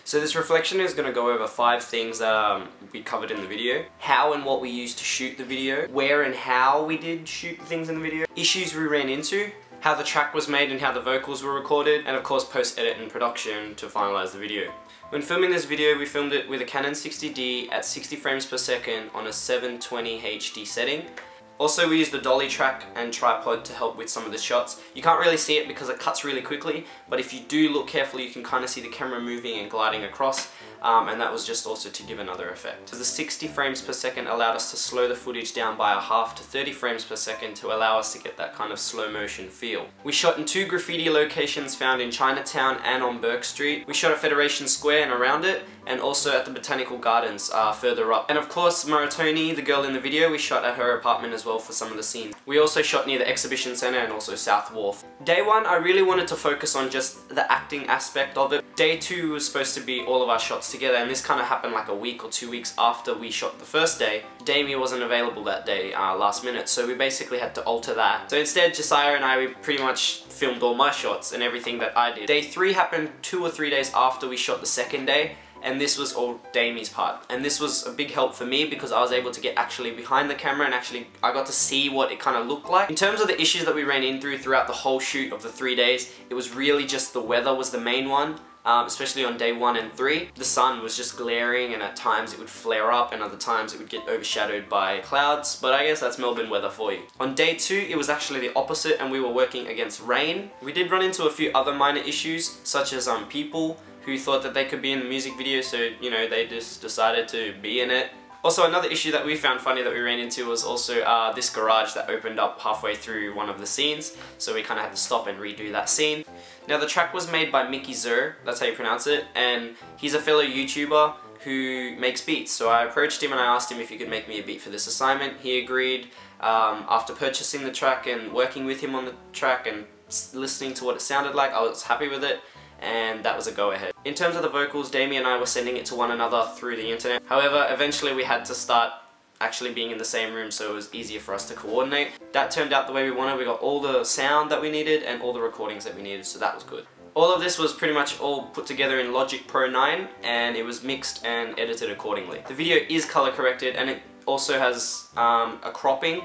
So this reflection is going to go over 5 things that we covered in the video. How and what we used to shoot the video, where and how we did shoot things in the video, issues we ran into, how the track was made and how the vocals were recorded, and of course post-edit and production to finalize the video. When filming this video, we filmed it with a Canon 60D at 60 frames per second on a 720 HD setting. Also, we used the dolly track and tripod to help with some of the shots. You can't really see it because it cuts really quickly, but if you do look carefully, you can kind of see the camera moving and gliding across, and that was just also to give another effect. The 60 frames per second allowed us to slow the footage down by a half to 30 frames per second to allow us to get that kind of slow motion feel. We shot in 2 graffiti locations found in Chinatown and on Burke Street. We shot at Federation Square and around it, and also at the Botanical Gardens further up. And of course, Maratoni, the girl in the video, we shot at her apartment as well for some of the scenes. We also shot near the Exhibition Centre and also South Wharf. Day 1, I really wanted to focus on just the acting aspect of it. Day 2 was supposed to be all of our shots together, and this kind of happened like a week or 2 weeks after we shot the first day. Damie wasn't available that day last minute, so we basically had to alter that. So instead, Josiah and I, we pretty much filmed all my shots and everything that I did. Day 3 happened 2 or 3 days after we shot the second day, and this was all Damie's part. And this was a big help for me because I was able to get actually behind the camera and actually I got to see what it kind of looked like. In terms of the issues that we ran into throughout the whole shoot of the 3 days, it was really just the weather was the main one. Especially on day 1 and 3. The sun was just glaring, and at times it would flare up and other times it would get overshadowed by clouds, but I guess that's Melbourne weather for you. On day 2 it was actually the opposite, and we were working against rain. We did run into a few other minor issues, such as people who thought that they could be in the music video, so you know, they just decided to be in it. Also, another issue that we found funny that we ran into was also this garage that opened up halfway through one of the scenes, so we kind of had to stop and redo that scene. Now, the track was made by Mickey Zer, that's how you pronounce it, and he's a fellow YouTuber who makes beats. So I approached him and I asked him if he could make me a beat for this assignment. He agreed. After purchasing the track and working with him on the track and listening to what it sounded like, I was happy with it, and that was a go-ahead. In terms of the vocals, Damie and I were sending it to one another through the internet. However, eventually we had to start actually being in the same room, so it was easier for us to coordinate. That turned out the way we wanted. We got all the sound that we needed and all the recordings that we needed, so that was good. All of this was pretty much all put together in Logic Pro 9, and it was mixed and edited accordingly. The video is color corrected, and it also has a cropping,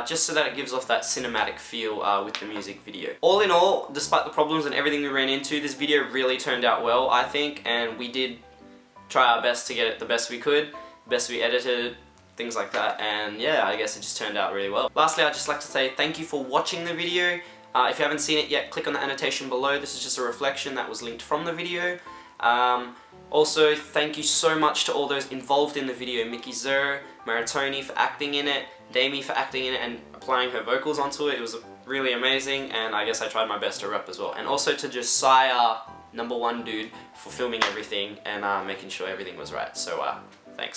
just so that it gives off that cinematic feel with the music video. All in all, despite the problems and everything we ran into, this video really turned out well, I think, and we did try our best to get it the best we could, best we edited, things like that, and yeah, I guess it just turned out really well. Lastly, I'd just like to say thank you for watching the video. If you haven't seen it yet, click on the annotation below. This is just a reflection that was linked from the video. Also, thank you so much to all those involved in the video. Mickey Zer, Maratoni for acting in it, Damie for acting in it and applying her vocals onto it. It was really amazing, and I guess I tried my best to rap as well. And also to Josiah, #1 dude, for filming everything and making sure everything was right. So